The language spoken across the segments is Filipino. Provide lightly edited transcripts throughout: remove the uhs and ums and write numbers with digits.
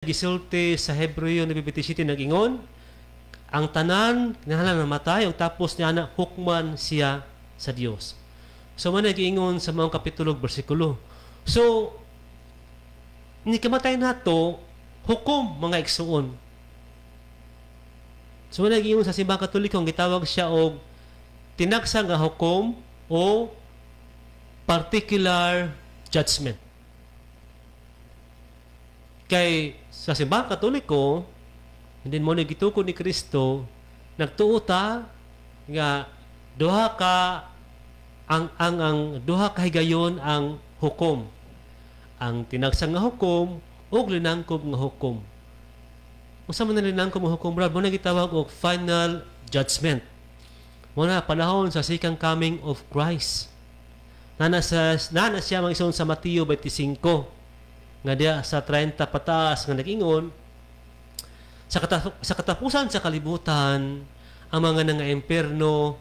Gisulti sa Hebreo 9:27 nag-ingon, ang tanan kinahanglan namatay ug tapos niya na hukman siya sa Dios. So man nag-ingon sa mga kapitulo bersikulo. So ni kamatay nato hukom mga igsuon. So man nag-ingon sa simbahang Katoliko ang gitawag siya og tinagsa nga hukom o particular judgment. Kay sa simbahang Katoliko, hindi mo nagitukod ni Kristo, nagtuota nga duha ka ang duha ka higayon ang hukom. Ang tinagsang nga hukom ug linangkob nga hukom. Unsa man linangkob nga hukom, brad, mo nagitawag og final judgment. Mo na panahon sa second coming of Christ. Nana siya magison sa Mateo 25 nga diya sa 30 pataas nga nag-ingon sa katapusan sa kalibutan ang mga nanga-imperno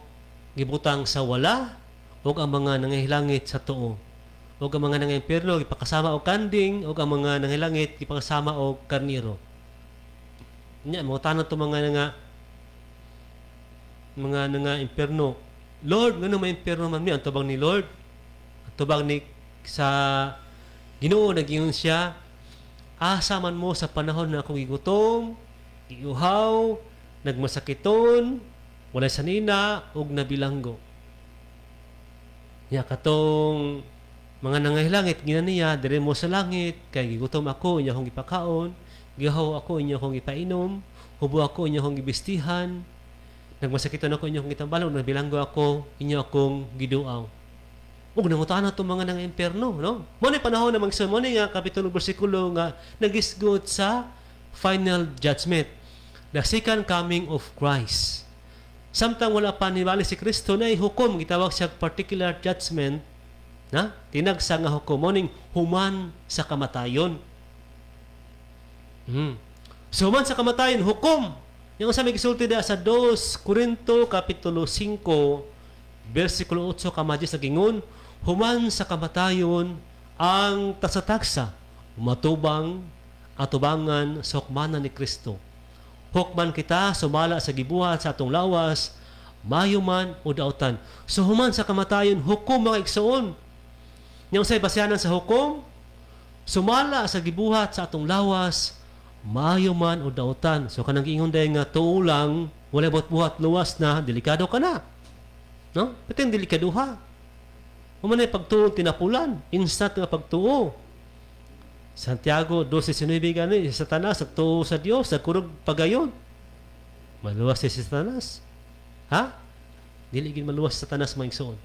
gibutang sa wala ug ang mga nangahilangit sa tuo ug ang mga nanga-imperno gipakasama og kanding ug ang mga nangahilangit gipakasama og karniro. Nya mo tanan to mga nanga-imperno. Lord, ngano may imperno man mi ang tubang ni Lord? Ang tubang ni sa Ginoo nag-ingon siya, asa man mo sa panahon na akong gigutom, iuhaw, nagmasakiton, walay sanina, ug nabilanggo. Ya katong mga nangahilangit ginaniya, dire mo sa langit, kay gigutom ako, inyo akong gipakaon, gihaw ako, inyo akong gipainom, hubo ako, inyo akong gibistihan, nagmasakiton ako, inyo akong gitambalong, nabilanggo ako, inyo akong giduaw. Ug nangutaan na itong mga nang-imperno, no? Muna panahon na magsun, muna nga kapitulo bersikulo nga nagisgot sa final judgment. The second coming of Christ. Samtang wala pa nibali si Kristo na ihukom, gitawag siya particular judgment, na? Tinagsa nga hukom, muning human sa kamatayon. So human sa kamatayon, hukom. Yung sa may gisulti sa 2 Corinto kapitulo 5, versikulo 8 kamadis nagingon, human sa kamatayon ang tasatagsa, matubang atubangan sa hukmanan ni Kristo. Hukman kita, sumala sa gibuhat sa atong lawas, mayuman o dautan. So human sa kamatayon, hukom mga igsoon. Yung sa basyanan sa hukom, sumala sa gibuhat sa atong lawas, mayuman o dautan. So kanang ingon dahil nga tuulang, wala buhat luwas na, delikado ka na. No? Pati yung delikaduha. Human ay pagtuo tinapulan. Instant nga pagtuo. Santiago 12:19 gani, si Satanas nagtuo sa Dios, nagkurog pagayon. Maluwas si Satanas. Ha? Dili gid maluwas si Satanas mga igsoon.